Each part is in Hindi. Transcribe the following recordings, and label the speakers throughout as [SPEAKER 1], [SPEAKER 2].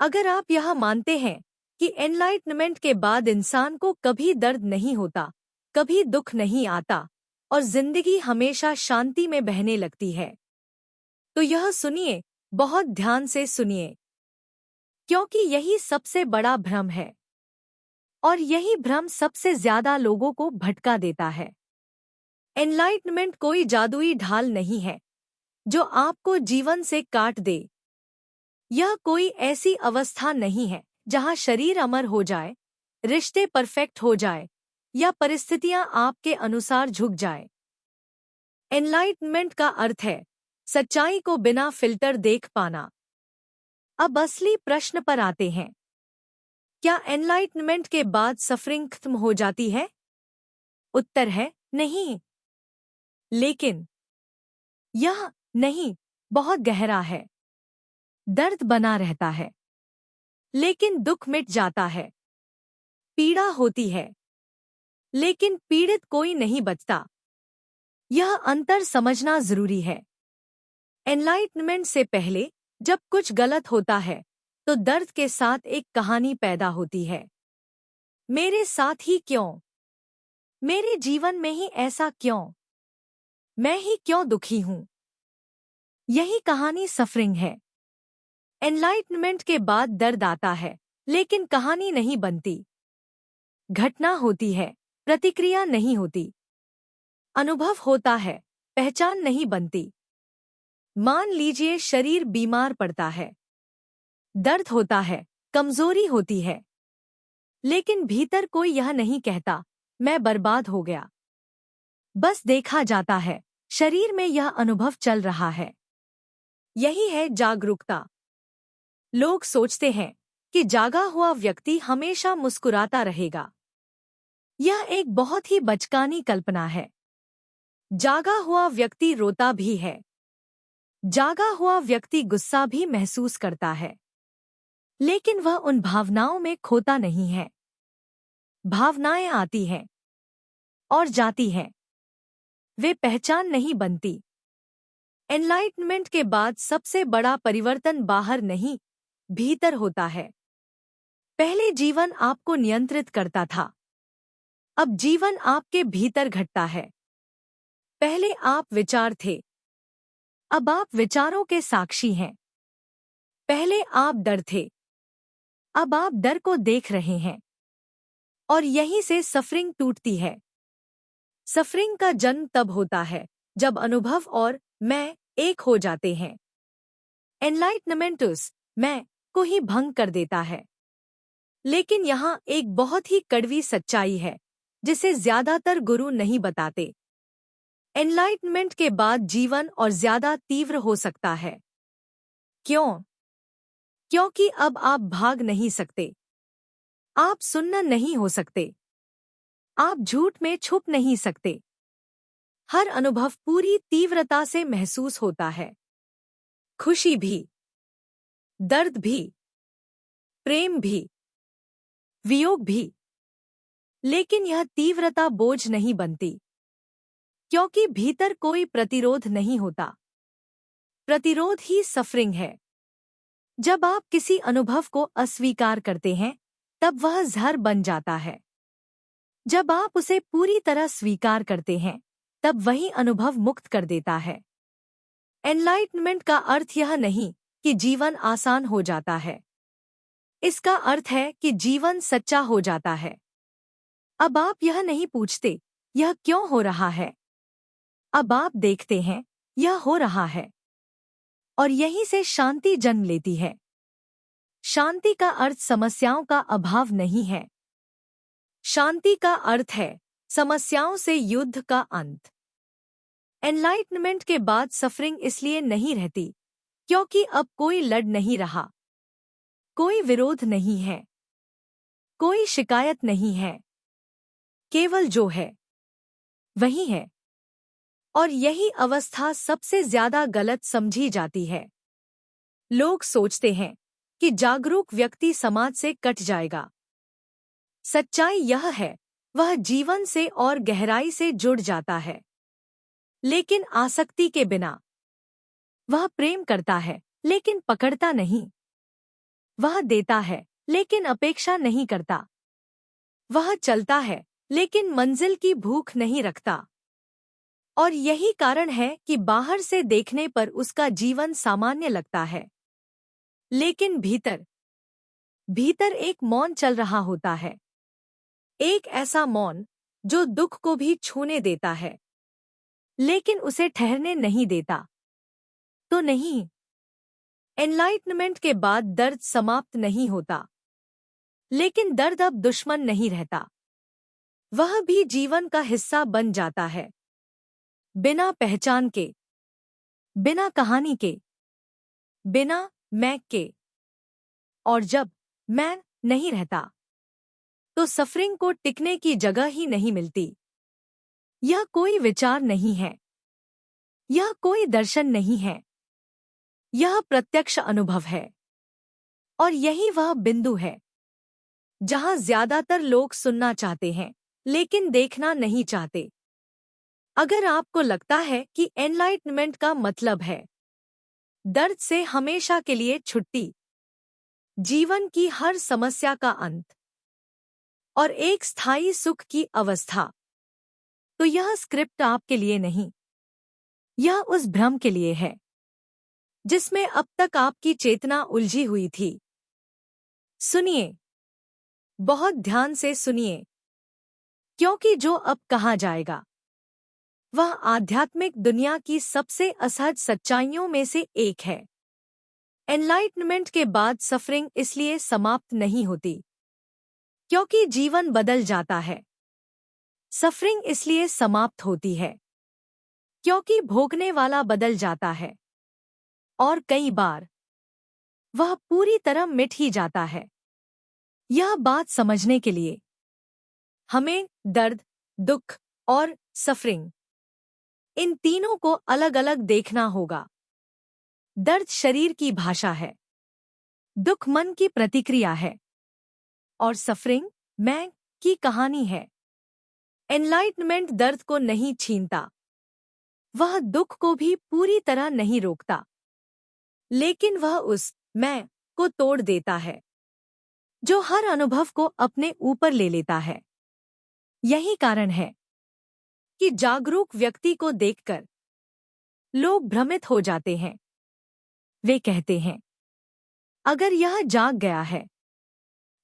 [SPEAKER 1] अगर आप यह मानते हैं कि एनलाइटनमेंट के बाद इंसान को कभी दर्द नहीं होता, कभी दुख नहीं आता और जिंदगी हमेशा शांति में बहने लगती है, तो यह सुनिए, बहुत ध्यान से सुनिए, क्योंकि यही सबसे बड़ा भ्रम है और यही भ्रम सबसे ज्यादा लोगों को भटका देता है। एनलाइटनमेंट कोई जादुई ढाल नहीं है जो आपको जीवन से काट दे। यह कोई ऐसी अवस्था नहीं है जहां शरीर अमर हो जाए, रिश्ते परफेक्ट हो जाए या परिस्थितियां आपके अनुसार झुक जाए। एनलाइटनमेंट का अर्थ है सच्चाई को बिना फिल्टर देख पाना। अब असली प्रश्न पर आते हैं, क्या एनलाइटनमेंट के बाद सफरिंग खत्म हो जाती है? उत्तर है नहीं। लेकिन यह नहीं बहुत गहरा है। दर्द बना रहता है, लेकिन दुख मिट जाता है। पीड़ा होती है, लेकिन पीड़ित कोई नहीं बचता। यह अंतर समझना जरूरी है। एनलाइटनमेंट से पहले जब कुछ गलत होता है, तो दर्द के साथ एक कहानी पैदा होती है। मेरे साथ ही क्यों? मेरे जीवन में ही ऐसा क्यों? मैं ही क्यों दुखी हूं? यही कहानी सफरिंग है। एनलाइटनमेंट के बाद दर्द आता है, लेकिन कहानी नहीं बनती। घटना होती है, प्रतिक्रिया नहीं होती। अनुभव होता है, पहचान नहीं बनती। मान लीजिए शरीर बीमार पड़ता है, दर्द होता है, कमजोरी होती है, लेकिन भीतर कोई यह नहीं कहता मैं बर्बाद हो गया। बस देखा जाता है, शरीर में यह अनुभव चल रहा है। यही है जागरूकता। लोग सोचते हैं कि जागा हुआ व्यक्ति हमेशा मुस्कुराता रहेगा। यह एक बहुत ही बचकानी कल्पना है। जागा हुआ व्यक्ति रोता भी है। जागा हुआ व्यक्ति गुस्सा भी महसूस करता है, लेकिन वह उन भावनाओं में खोता नहीं है। भावनाएं आती हैं और जाती हैं, वे पहचान नहीं बनती। एनलाइटनमेंट के बाद सबसे बड़ा परिवर्तन बाहर नहीं, भीतर होता है। पहले जीवन आपको नियंत्रित करता था, अब जीवन आपके भीतर घटता है। पहले आप विचार थे, अब आप विचारों के साक्षी हैं। पहले आप डर थे, अब आप डर को देख रहे हैं। और यहीं से सफरिंग टूटती है। सफरिंग का जन्म तब होता है जब अनुभव और मैं एक हो जाते हैं। एनलाइटनमेंट उस मैं को ही भंग कर देता है। लेकिन यहाँ एक बहुत ही कड़वी सच्चाई है जिसे ज्यादातर गुरु नहीं बताते। एनलाइटनमेंट के बाद जीवन और ज्यादा तीव्र हो सकता है। क्यों? क्योंकि अब आप भाग नहीं सकते, आप सुन्न नहीं हो सकते, आप झूठ में छुप नहीं सकते। हर अनुभव पूरी तीव्रता से महसूस होता है। खुशी भी, दर्द भी, प्रेम भी, वियोग भी। लेकिन यह तीव्रता बोझ नहीं बनती, क्योंकि भीतर कोई प्रतिरोध नहीं होता। प्रतिरोध ही सफरिंग है। जब आप किसी अनुभव को अस्वीकार करते हैं, तब वह जहर बन जाता है। जब आप उसे पूरी तरह स्वीकार करते हैं, तब वही अनुभव मुक्त कर देता है। एनलाइटनमेंट का अर्थ यह नहीं कि जीवन आसान हो जाता है। इसका अर्थ है कि जीवन सच्चा हो जाता है। अब आप यह नहीं पूछते यह क्यों हो रहा है। अब आप देखते हैं यह हो रहा है। और यहीं से शांति जन्म लेती है। शांति का अर्थ समस्याओं का अभाव नहीं है। शांति का अर्थ है समस्याओं से युद्ध का अंत। एनलाइटनमेंट के बाद सफरिंग इसलिए नहीं रहती क्योंकि अब कोई लड़ नहीं रहा, कोई विरोध नहीं है, कोई शिकायत नहीं है। केवल जो है वही है। और यही अवस्था सबसे ज्यादा गलत समझी जाती है। लोग सोचते हैं कि जागरूक व्यक्ति समाज से कट जाएगा। सच्चाई यह है वह जीवन से और गहराई से जुड़ जाता है, लेकिन आसक्ति के बिना। वह प्रेम करता है लेकिन पकड़ता नहीं। वह देता है लेकिन अपेक्षा नहीं करता। वह चलता है लेकिन मंजिल की भूख नहीं रखता। और यही कारण है कि बाहर से देखने पर उसका जीवन सामान्य लगता है, लेकिन भीतर भीतर एक मौन चल रहा होता है। एक ऐसा मौन जो दुख को भी छूने देता है, लेकिन उसे ठहरने नहीं देता। तो नहीं, एनलाइटनमेंट के बाद दर्द समाप्त नहीं होता, लेकिन दर्द अब दुश्मन नहीं रहता। वह भी जीवन का हिस्सा बन जाता है, बिना पहचान के, बिना कहानी के, बिना मैं के। और जब मैं नहीं रहता, तो सफरिंग को टिकने की जगह ही नहीं मिलती। यह कोई विचार नहीं है, यह कोई दर्शन नहीं है, यह प्रत्यक्ष अनुभव है। और यही वह बिंदु है जहां ज्यादातर लोग सुनना चाहते हैं, लेकिन देखना नहीं चाहते। अगर आपको लगता है कि एनलाइटनमेंट का मतलब है दर्द से हमेशा के लिए छुट्टी, जीवन की हर समस्या का अंत और एक स्थायी सुख की अवस्था, तो यह स्क्रिप्ट आपके लिए नहीं। यह उस भ्रम के लिए है जिसमें अब तक आपकी चेतना उलझी हुई थी। सुनिए, बहुत ध्यान से सुनिए, क्योंकि जो अब कहा जाएगा वह आध्यात्मिक दुनिया की सबसे असहज सच्चाइयों में से एक है। एनलाइटनमेंट के बाद सफरिंग इसलिए समाप्त नहीं होती क्योंकि जीवन बदल जाता है। सफरिंग इसलिए समाप्त होती है क्योंकि भोगने वाला बदल जाता है, और कई बार वह पूरी तरह मिट ही जाता है। यह बात समझने के लिए हमें दर्द, दुख और सफरिंग, इन तीनों को अलग अलग देखना होगा। दर्द शरीर की भाषा है, दुख मन की प्रतिक्रिया है, और सफरिंग मैं की कहानी है। एनलाइटनमेंट दर्द को नहीं छीनता, वह दुख को भी पूरी तरह नहीं रोकता, लेकिन वह उस मैं को तोड़ देता है जो हर अनुभव को अपने ऊपर ले लेता है। यही कारण है कि जागरूक व्यक्ति को देखकर लोग भ्रमित हो जाते हैं। वे कहते हैं, अगर यह जाग गया है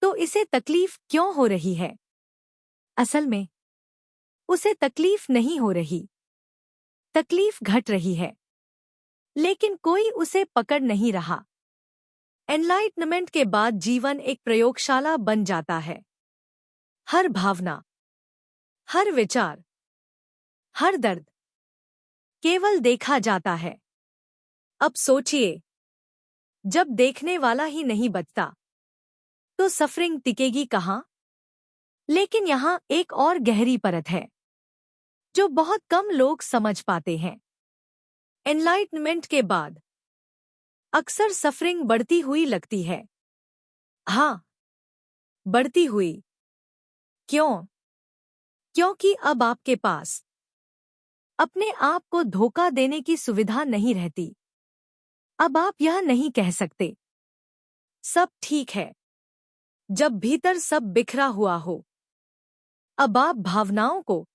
[SPEAKER 1] तो इसे तकलीफ क्यों हो रही है? असल में उसे तकलीफ नहीं हो रही, तकलीफ घट रही है, लेकिन कोई उसे पकड़ नहीं रहा। एनलाइटनमेंट के बाद जीवन एक प्रयोगशाला बन जाता है। हर भावना, हर विचार, हर दर्द केवल देखा जाता है। अब सोचिए, जब देखने वाला ही नहीं बचता, तो सफरिंग टिकेगी कहाँ? लेकिन यहाँ एक और गहरी परत है जो बहुत कम लोग समझ पाते हैं। एनलाइटनमेंट के बाद अक्सर सफरिंग बढ़ती हुई लगती है। हाँ, बढ़ती हुई। क्यों? क्योंकि अब आपके पास अपने आप को धोखा देने की सुविधा नहीं रहती। अब आप यह नहीं कह सकते, सब ठीक है, जब भीतर सब बिखरा हुआ हो। अब आप भावनाओं को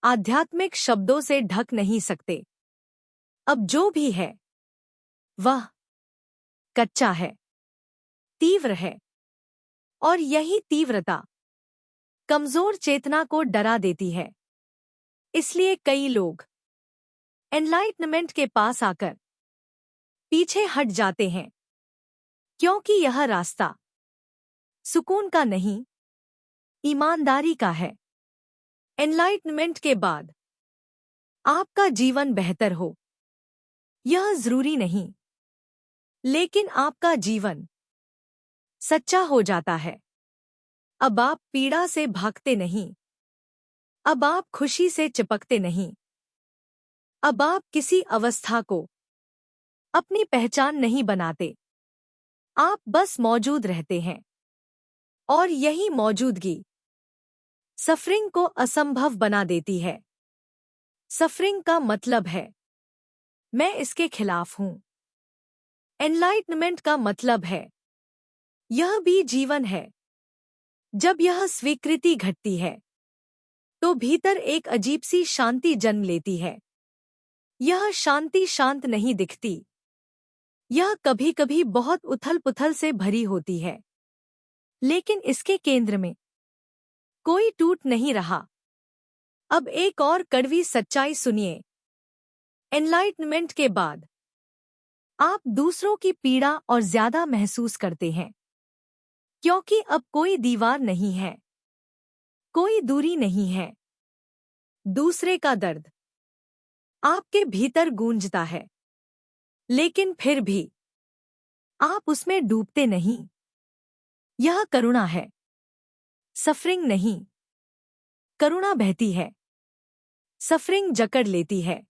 [SPEAKER 1] आध्यात्मिक शब्दों से ढक नहीं सकते। अब जो भी है वह कच्चा है, तीव्र है, और यही तीव्रता कमजोर चेतना को डरा देती है। इसलिए कई लोग एनलाइटनमेंट के पास आकर पीछे हट जाते हैं, क्योंकि यह रास्ता सुकून का नहीं, ईमानदारी का है। एनलाइटनमेंट के बाद आपका जीवन बेहतर हो, यह जरूरी नहीं, लेकिन आपका जीवन सच्चा हो जाता है। अब आप पीड़ा से भागते नहीं, अब आप खुशी से चिपकते नहीं, अब आप किसी अवस्था को अपनी पहचान नहीं बनाते। आप बस मौजूद रहते हैं, और यही मौजूदगी सफरिंग को असंभव बना देती है। सफरिंग का मतलब है मैं इसके खिलाफ हूं। एनलाइटनमेंट का मतलब है यह भी जीवन है। जब यह स्वीकृति घटती है तो भीतर एक अजीब सी शांति जन्म लेती है। यह शांति शांत नहीं दिखती। यह कभी कभी बहुत उथल पुथल से भरी होती है, लेकिन इसके केंद्र में कोई टूट नहीं रहा। अब एक और कड़वी सच्चाई सुनिए। एनलाइटमेंट के बाद आप दूसरों की पीड़ा और ज्यादा महसूस करते हैं, क्योंकि अब कोई दीवार नहीं है, कोई दूरी नहीं है। दूसरे का दर्द आपके भीतर गूंजता है, लेकिन फिर भी आप उसमें डूबते नहीं। यह करुणा है, सफरिंग नहीं। करुणा बहती है, सफरिंग जकड़ लेती है।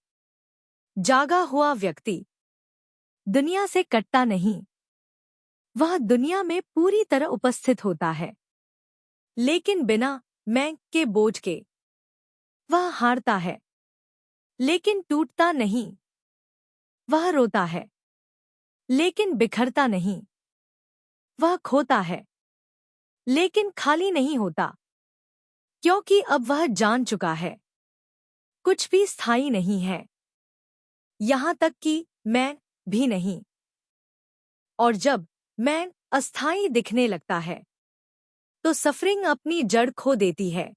[SPEAKER 1] जागा हुआ व्यक्ति दुनिया से कटता नहीं। वह दुनिया में पूरी तरह उपस्थित होता है, लेकिन बिना मैं के बोझ के। वह हारता है, लेकिन टूटता नहीं। वह रोता है, लेकिन बिखरता नहीं। वह खोता है, लेकिन खाली नहीं होता, क्योंकि अब वह जान चुका है कुछ भी स्थायी नहीं है, यहां तक कि मैं भी नहीं। और जब मैं अस्थायी दिखने लगता है तो सफरिंग अपनी जड़ खो देती है।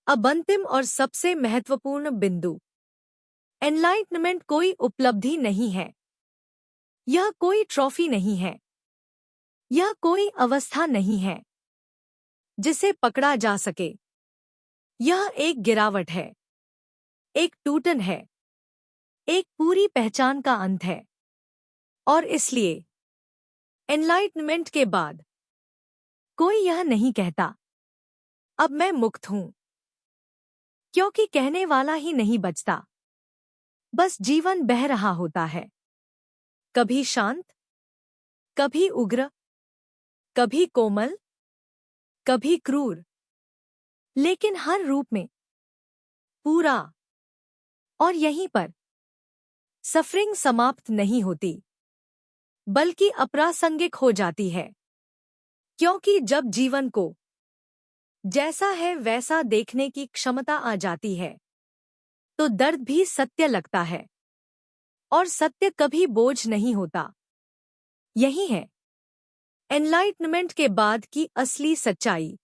[SPEAKER 1] अब अंतिम और सबसे महत्वपूर्ण बिंदु। एनलाइटमेंट कोई उपलब्धि नहीं है। यह कोई ट्रॉफी नहीं है। यह कोई अवस्था नहीं है जिसे पकड़ा जा सके। यह एक गिरावट है, एक टूटन है, एक पूरी पहचान का अंत है। और इसलिए एनलाइटमेंट के बाद कोई यह नहीं कहता अब मैं मुक्त हूं, क्योंकि कहने वाला ही नहीं बचता। बस जीवन बह रहा होता है, कभी शांत, कभी उग्र, कभी कोमल, कभी क्रूर, लेकिन हर रूप में पूरा। और यहीं पर सफरिंग समाप्त नहीं होती, बल्कि अप्रासंगिक हो जाती है, क्योंकि जब जीवन को जैसा है वैसा देखने की क्षमता आ जाती है तो दर्द भी सत्य लगता है, और सत्य कभी बोझ नहीं होता। यही है एनलाइटमेंट के बाद की असली सच्चाई।